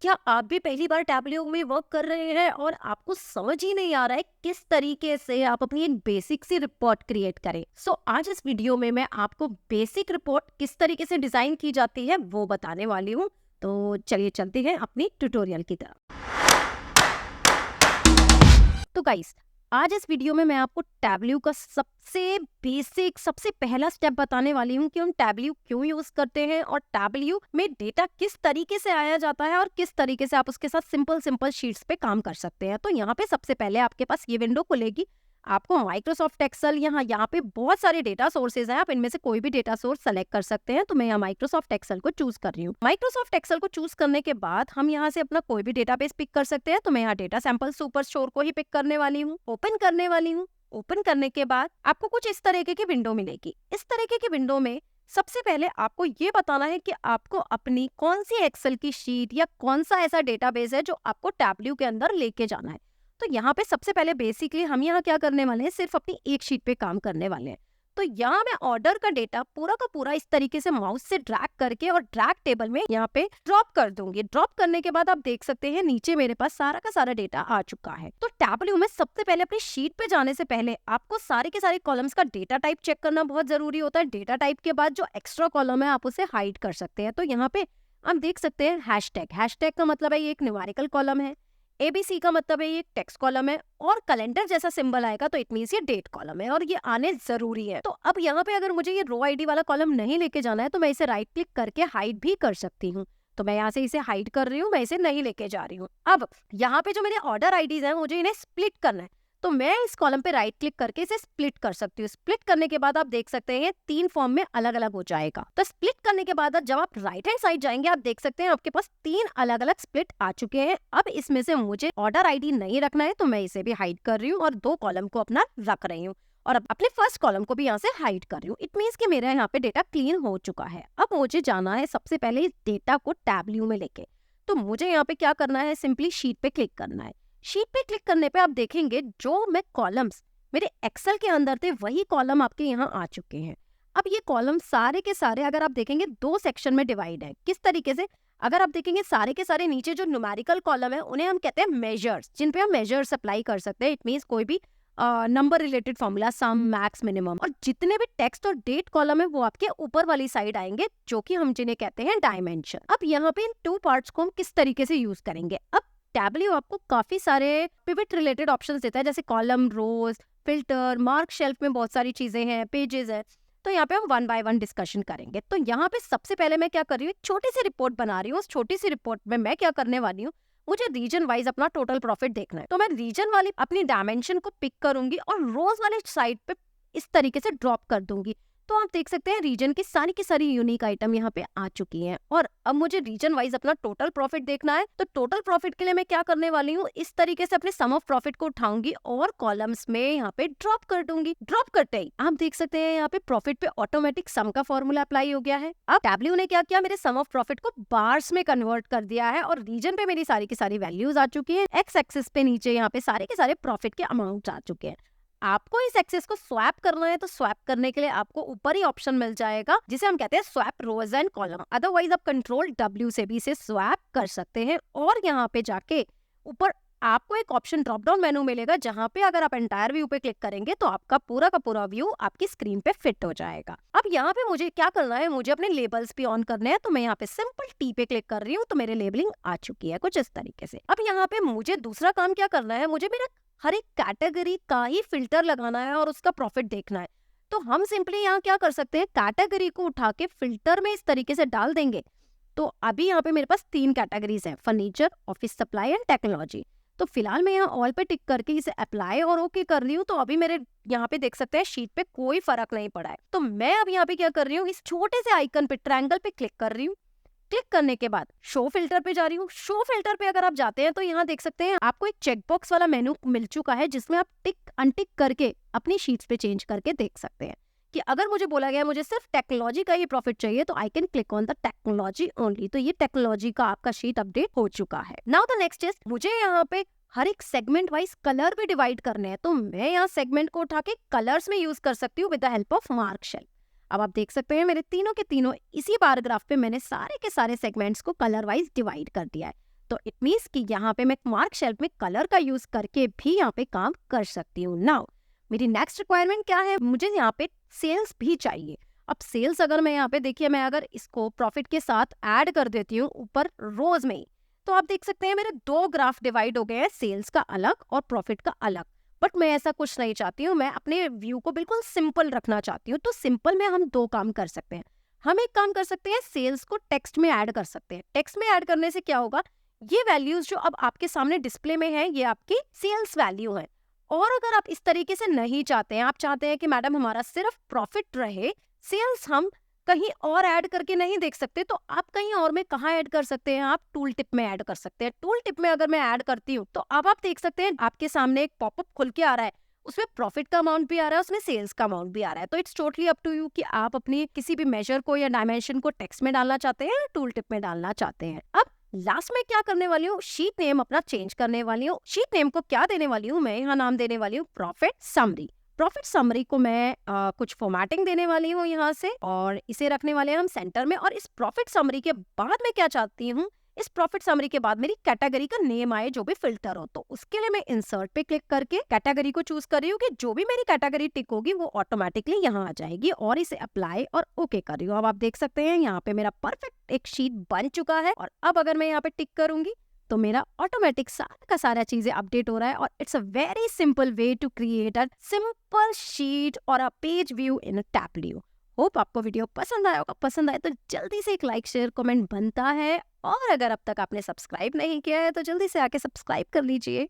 क्या आप भी पहली बार टैबल्यू में वर्क कर रहे हैं और आपको समझ ही नहीं आ रहा है किस तरीके से आप अपनी एक बेसिक सी रिपोर्ट क्रिएट करें? आज इस वीडियो में मैं आपको बेसिक रिपोर्ट किस तरीके से डिजाइन की जाती है वो बताने वाली हूँ। तो चलिए चलते हैं अपनी ट्यूटोरियल की तरफ। तो गाइस, आज इस वीडियो में मैं आपको टैबल्यू का सबसे बेसिक सबसे पहला स्टेप बताने वाली हूँ कि हम टैबल्यू क्यों यूज करते हैं और टैबल्यू में डेटा किस तरीके से आया जाता है और किस तरीके से आप उसके साथ सिंपल शीट्स पे काम कर सकते हैं। तो यहाँ पे सबसे पहले आपके पास ये विंडो खुलेगी। आपको माइक्रोसॉफ्ट एक्सेल यहाँ पे बहुत सारे डेटा सोर्सेज हैं, आप इनमें से कोई भी डेटा सोर्स सेलेक्ट कर सकते हैं। तो मैं यहाँ माइक्रोसॉफ्ट एक्सेल को चूज कर रही हूँ। माइक्रोसॉफ्ट एक्सेल को चूज करने के बाद हम यहाँ से अपना कोई भी डेटाबेस पिक कर सकते हैं। तो मैं यहाँ डेटा सैंपल सुपर स्टोर को ही पिक करने वाली हूँ, ओपन करने वाली हूँ। ओपन करने के बाद आपको कुछ इस तरीके की विंडो मिलेगी। इस तरीके की विंडो में सबसे पहले आपको ये बताना है कि आपको अपनी कौन सी एक्सेल की शीट या कौन सा ऐसा डेटाबेस है जो आपको टैबल्यू के अंदर लेके जाना है। तो यहाँ पे सबसे पहले बेसिकली हम यहाँ क्या करने वाले हैं, सिर्फ अपनी एक शीट पे काम करने वाले हैं। तो यहाँ मैं ऑर्डर का डेटा पूरा का पूरा इस तरीके से माउस से ड्रैग करके और ड्रैग टेबल में यहाँ पे ड्रॉप कर दूंगी। ड्रॉप करने के बाद आप देख सकते हैं नीचे मेरे पास सारा का सारा डेटा आ चुका है। तो टैबल्यू में सबसे पहले अपनी शीट पे जाने से पहले आपको सारे के सारे कॉलम्स का डेटा टाइप चेक करना बहुत जरूरी होता है। डेटा टाइप के बाद जो एक्स्ट्रा कॉलम है आप उसे हाइड कर सकते हैं। तो यहाँ पे हम देख सकते हैं हैशटैग का मतलब है ये एक न्यूमेरिकल कॉलम है, ABC का मतलब है ये टेक्स्ट कॉलम है, और कैलेंडर जैसा सिंबल आएगा तो इट मींस ये डेट कॉलम है और ये आने जरूरी है। तो अब यहाँ पे अगर मुझे ये रो आईडी वाला कॉलम नहीं लेके जाना है तो मैं इसे राइट क्लिक करके हाइड भी कर सकती हूँ। तो मैं यहाँ से इसे हाइड कर रही हूँ, मैं इसे नहीं लेके जा रही हूँ। अब यहाँ पे जो मेरे ऑर्डर आईडीज हैं मुझे इन्हें स्प्लिट करना है। तो मैं इस कॉलम पे राइट क्लिक करके इसे स्प्लिट कर सकती हूँ। स्प्लिट करने के बाद आप देख सकते हैं ये 3 फॉर्म में अलग अलग हो जाएगा। तो स्प्लिट करने के बाद जब आप राइट हैंड साइड जाएंगे आप देख सकते हैं आपके पास 3 अलग अलग स्प्लिट आ चुके हैं। अब इसमें से मुझे ऑर्डर आईडी नहीं रखना है तो मैं इसे भी हाइड कर रही हूँ और 2 कॉलम को अपना रख रही हूँ और अब अपने फर्स्ट कॉलम को भी यहाँ से हाइड कर रही हूँ। इट मीन्स कि मेरा यहाँ पे डेटा क्लीन हो चुका है। अब मुझे जाना है सबसे पहले इस डेटा को टैबल्यू में लेके। तो मुझे यहाँ पे क्या करना है, सिंपली शीट पे क्लिक करना है। शीट पे क्लिक करने पे आप देखेंगे जो मैं कॉलम्स मेरे एक्सेल के अंदर थे वही कॉलम आपके यहाँ आ चुके हैं। अब ये कॉलम सारे के सारे अगर आप देखेंगे 2 सेक्शन में डिवाइड है। किस तरीके से, अगर आप देखेंगे सारे के सारे नीचे जो न्यूमेरिकल कॉलम है उन्हें हम कहते हैं मेजर्स, जिन पे हम मेजर्स अप्लाई कर सकते हैं। इट मीन्स कोई भी नंबर रिलेटेड फॉर्मूला, सम, मैक्स, मिनिमम, और जितने भी टेक्स्ट और डेट कॉलम है वो आपके ऊपर वाली साइड आएंगे जो कि हम जिन्हें कहते हैं डायमेंशन। अब यहाँ पे इन 2 पार्ट्स को हम किस तरीके से यूज करेंगे। अब टैबल्यू आपको काफी सारे पिवट रिलेटेड ऑप्शंस देता है, जैसे कॉलम, रोज, फिल्टर, मार्क शेल्फ में बहुत सारी चीजें हैं, पेजेस है। तो यहाँ पे हम 1 बाय 1 डिस्कशन करेंगे। तो यहाँ पे सबसे पहले मैं क्या कर रही हूँ, एक छोटी सी रिपोर्ट बना रही हूँ। उस छोटी सी रिपोर्ट में मैं क्या करने वाली हूँ, मुझे रीजन वाइज अपना टोटल प्रॉफिट देखना है। तो मैं रीजन वाली अपनी डायमेंशन को पिक करूंगी और रोज वाले साइड पे इस तरीके से ड्रॉप कर दूंगी। तो आप देख सकते हैं रीजन की सारी यूनिक आइटम यहाँ पे आ चुकी हैं। और अब मुझे रीजन वाइज अपना टोटल प्रॉफिट देखना है। तो टोटल प्रॉफिट के लिए मैं क्या करने वाली हूँ, इस तरीके से अपने सम ऑफ प्रॉफिट को उठाऊंगी और कॉलम्स में यहाँ पे ड्रॉप कर दूंगी। ड्रॉप करते ही आप देख सकते हैं यहाँ पे प्रॉफिट पे ऑटोमेटिक सम का फॉर्मूला अप्लाई हो गया है। अब टैबल्यू ने क्या किया, मेरे सम ऑफ प्रॉफिट को बार्स में कन्वर्ट कर दिया है और रीजन पे मेरी सारी की सारी वैल्यूज आ चुकी है। एक्स एक्सिस पे नीचे यहाँ पे सारे के सारे प्रॉफिट के अमाउंट आ चुके हैं। आपको इस एक्सेस को स्वैप करना है तो स्वैप करने के लिए आपको ऊपर ही ऑप्शन मिल जाएगा जिसे हम कहते हैं swap rows and column. Otherwise आप कंट्रोल W से भी इसे स्वैप कर सकते हैं। और यहाँ पे जाके ऊपर आपको एक ऑप्शन ड्रॉप डाउन मेनू मिलेगा जहाँ पे अगर आप एंटायर व्यू पे क्लिक करेंगे तो आपका पूरा का पूरा व्यू आपकी स्क्रीन पे फिट हो जाएगा। अब यहाँ पे मुझे क्या करना है, मुझे अपने लेबल्स भी ऑन करने हैं। तो मैं यहाँ पे सिंपल T पे क्लिक कर रही हूँ तो मेरे लेबलिंग आ चुकी है कुछ इस तरीके से। अब यहाँ पे मुझे दूसरा काम क्या करना है, मुझे मेरा हर एक कैटेगरी का ही फिल्टर लगाना है और उसका प्रॉफिट देखना है। तो हम सिंपली यहाँ क्या कर सकते हैं, कैटेगरी को उठा के फिल्टर में इस तरीके से डाल देंगे। तो अभी यहाँ पे मेरे पास 3 कैटेगरीज हैं, furniture, office supply and technology. तो फिलहाल मैं यहाँ ऑल पे टिक करके इसे अप्लाई और ओके कर रही हूँ। तो अभी मेरे यहाँ पे देख सकते हैं शीट पे कोई फर्क नहीं पड़ा है। तो मैं अब यहाँ पे क्या कर रही हूँ, इस छोटे से आइकन पे ट्रायंगल पे क्लिक कर रही हूँ। क्लिक करने के बाद शो फिल्टर पे जा रही हूँ। शो फिल्टर पे अगर आप जाते हैं तो यहाँ देख सकते हैं आपको एक चेकबॉक्स वाला मेनू मिल चुका है जिसमें आप टिक अनटिक करके अपनी शीट्स पे चेंज करके देख सकते हैं कि अगर मुझे बोला गया मुझे सिर्फ टेक्नोलॉजी का ही प्रॉफिट चाहिए तो I can click on the technology only. तो ये टेक्नोलॉजी का आपका शीट अपडेट हो चुका है। नाउ द नेक्स्ट इज, मुझे यहाँ पे हर एक सेगमेंट वाइज कलर भी डिवाइड करने हैं। तो मैं यहाँ सेगमेंट को उठा के कलर्स में यूज कर सकती हूँ with the help of mark shell. अब आप देख सकते हैं मेरे तीनों के तीनों इसी पैराग्राफ पे मैंने सारे के सारे सेगमेंट्स को कलर वाइज डिवाइड कर दिया है। तो इट मीन्स कि यहाँ पे मैं मार्क शेल्फ में कलर का यूज करके भी यहाँ पे काम कर सकती हूँ। नाउ मेरी नेक्स्ट रिक्वायरमेंट क्या है, मुझे यहाँ पे सेल्स भी चाहिए। अब सेल्स अगर मैं यहाँ पे देखिए, मैं अगर इसको प्रॉफिट के साथ ऐड कर देती हूँ ऊपर रोज में ही, तो आप देख सकते हैं मेरे दो ग्राफ डिवाइड हो गए हैं, सेल्स का अलग और प्रॉफिट का अलग। बट मैं ऐसा कुछ नहीं चाहती हूँ, मैं अपने व्यू को बिल्कुल सिंपल रखना चाहती हूँ। तो सिंपल में हम दो काम कर सकते हैं। हम एक काम कर सकते हैं, सेल्स को टेक्स्ट में ऐड कर सकते हैं। टेक्स्ट में ऐड करने से क्या होगा, ये वैल्यूज जो अब आपके सामने डिस्प्ले में है, ये आपकी सेल्स वैल्यू है। और अगर आप इस तरीके से नहीं चाहते हैं, आप चाहते हैं कि मैडम हमारा सिर्फ प्रॉफिट रहे, सेल्स हम कहीं और ऐड करके नहीं देख सकते, तो आप कहीं और में कहाँ ऐड कर सकते हैं, आप टूल टिप में ऐड कर सकते हैं। टूल टिप में अगर मैं ऐड करती हूँ तो अब आप देख सकते हैं आपके सामने एक पॉपअप खुल के आ रहा है, उसमें प्रॉफिट का अमाउंट भी आ रहा है, उसमें सेल्स का अमाउंट भी आ रहा है। तो it's totally up to you कि आप अपनी किसी भी मेजर को या डायमेंशन को टेक्स्ट में डालना चाहते हैं या टूल टिप में डालना चाहते हैं। अब लास्ट में क्या करने वाली हूँ, शीट नेम अपना चेंज करने वाली हूँ। शीट नेम को क्या देने वाली हूँ, मैं यहाँ नाम देने वाली हूँ प्रॉफिट समरी। प्रॉफिट समरी को मैं कुछ फॉर्मेटिंग देने वाली हूँ यहाँ से, और इसे रखने वाले हैं हम सेंटर में। और इस प्रॉफिट समरी के बाद मैं क्या चाहती हूँ, इस प्रॉफिट समरी के बाद मेरी कैटेगरी का नेम आए जो भी फिल्टर हो। तो उसके लिए मैं इंसर्ट पे क्लिक करके कैटेगरी को चूज कर रही हूँ कि जो भी मेरी कैटेगरी टिक होगी वो ऑटोमेटिकली यहाँ आ जाएगी, और इसे अप्लाई और ओके कर रही हूँ। अब आप देख सकते हैं यहाँ पे मेरा परफेक्ट एक शीट बन चुका है। और अब अगर मैं यहाँ पे टिक करूंगी तो मेरा ऑटोमेटिक सारा का सारा चीजें अपडेट हो रहा है। और it's a very simple way to create a simple sheet और a page view in Tableau. Hope आपको वीडियो पसंद आया होगा। पसंद आए तो जल्दी से एक लाइक शेयर कमेंट बनता है, और अगर अब तक आपने सब्सक्राइब नहीं किया है तो जल्दी से आके सब्सक्राइब कर लीजिए।